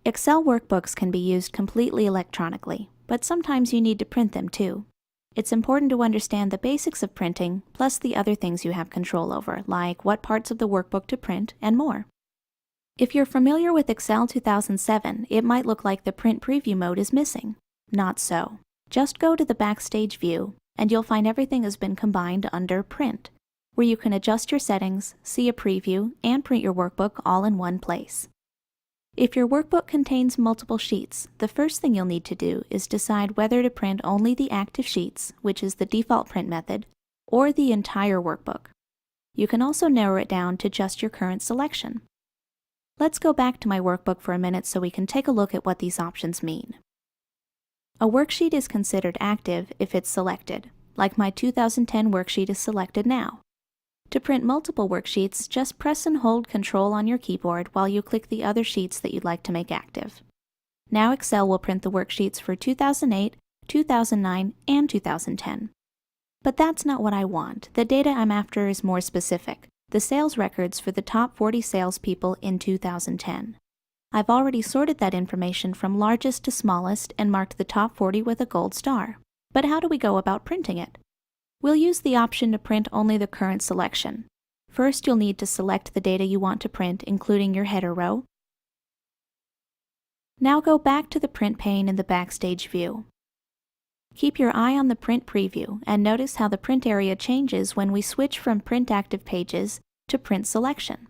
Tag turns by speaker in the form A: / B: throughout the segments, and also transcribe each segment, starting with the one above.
A: Excel workbooks can be used completely electronically, but sometimes you need to print them too. It's important to understand the basics of printing, plus the other things you have control over, like what parts of the workbook to print and more. If you're familiar with Excel 2007, it might look like the print preview mode is missing. Not so. Just go to the Backstage view, and you'll find everything has been combined under Print, where you can adjust your settings, see a preview, and print your workbook all in one place. If your workbook contains multiple sheets, the first thing you'll need to do is decide whether to print only the active sheets, which is the default print method, or the entire workbook. You can also narrow it down to just your current selection. Let's go back to my workbook for a minute so we can take a look at what these options mean. A worksheet is considered active if it's selected, like my 2010 worksheet is selected now. To print multiple worksheets, just press and hold Control on your keyboard while you click the other sheets that you'd like to make active. Now Excel will print the worksheets for 2008, 2009, and 2010. But that's not what I want. The data I'm after is more specific, the sales records for the top 40 salespeople in 2010. I've already sorted that information from largest to smallest and marked the top 40 with a gold star. But how do we go about printing it? We'll use the option to print only the current selection. First, you'll need to select the data you want to print, including your header row. Now go back to the print pane in the Backstage view. Keep your eye on the print preview and notice how the print area changes when we switch from Print Active Pages to Print Selection.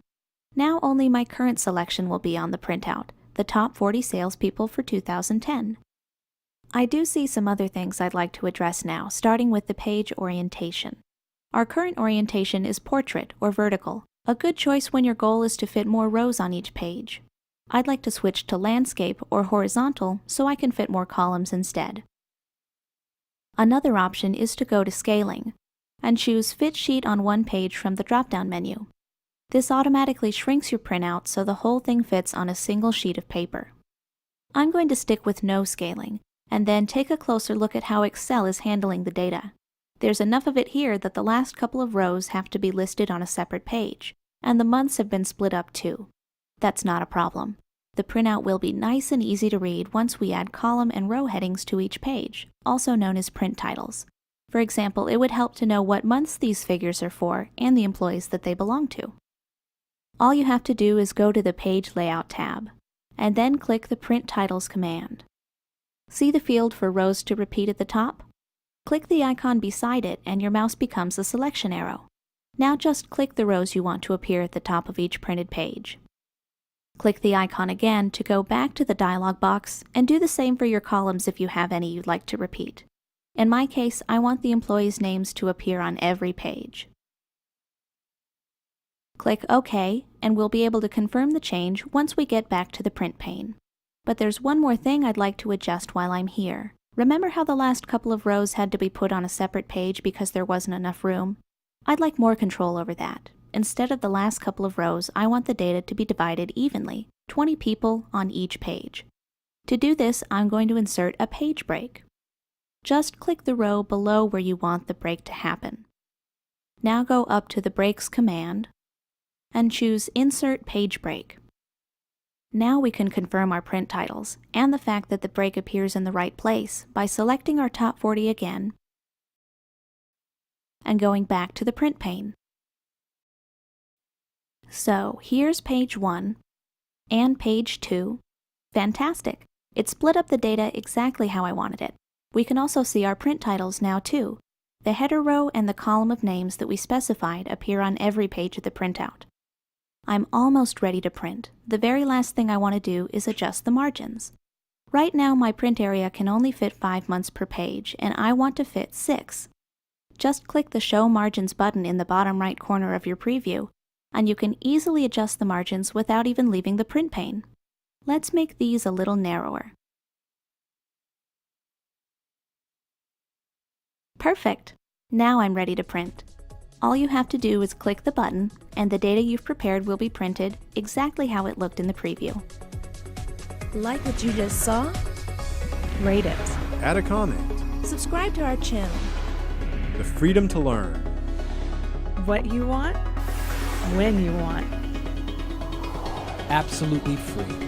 A: Now only my current selection will be on the printout, the top 40 salespeople for 2010. I do see some other things I'd like to address now, starting with the page orientation. Our current orientation is portrait or vertical, a good choice when your goal is to fit more rows on each page. I'd like to switch to landscape or horizontal so I can fit more columns instead. Another option is to go to scaling and choose Fit Sheet on one page from the drop-down menu. This automatically shrinks your printout so the whole thing fits on a single sheet of paper. I'm going to stick with no scaling, and then take a closer look at how Excel is handling the data. There's enough of it here that the last couple of rows have to be listed on a separate page, and the months have been split up too. That's not a problem. The printout will be nice and easy to read once we add column and row headings to each page, also known as print titles. For example, it would help to know what months these figures are for and the employees that they belong to. All you have to do is go to the Page Layout tab, and then click the Print Titles command. See the field for rows to repeat at the top? Click the icon beside it and your mouse becomes a selection arrow. Now just click the rows you want to appear at the top of each printed page. Click the icon again to go back to the dialog box and do the same for your columns if you have any you'd like to repeat. In my case, I want the employees' names to appear on every page. Click OK, and we'll be able to confirm the change once we get back to the print pane. But there's one more thing I'd like to adjust while I'm here. Remember how the last couple of rows had to be put on a separate page because there wasn't enough room? I'd like more control over that. Instead of the last couple of rows, I want the data to be divided evenly, 20 people on each page. To do this, I'm going to insert a page break. Just click the row below where you want the break to happen. Now go up to the Breaks command and choose Insert Page Break. Now we can confirm our print titles and the fact that the break appears in the right place by selecting our top 40 again and going back to the print pane. So here's page 1 and page 2. Fantastic! It split up the data exactly how I wanted it. We can also see our print titles now too. The header row and the column of names that we specified appear on every page of the printout. I'm almost ready to print. The very last thing I want to do is adjust the margins. Right now my print area can only fit 5 months per page, and I want to fit 6. Just click the Show Margins button in the bottom right corner of your preview, and you can easily adjust the margins without even leaving the print pane. Let's make these a little narrower. Perfect! Now I'm ready to print. All you have to do is click the button, and the data you've prepared will be printed exactly how it looked in the preview.
B: Like what you just saw? Rate it.
C: Add a comment.
B: Subscribe to our channel.
C: The freedom to learn.
B: What you want, when you want.
D: Absolutely free.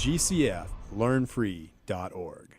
C: gcflearnfree.org.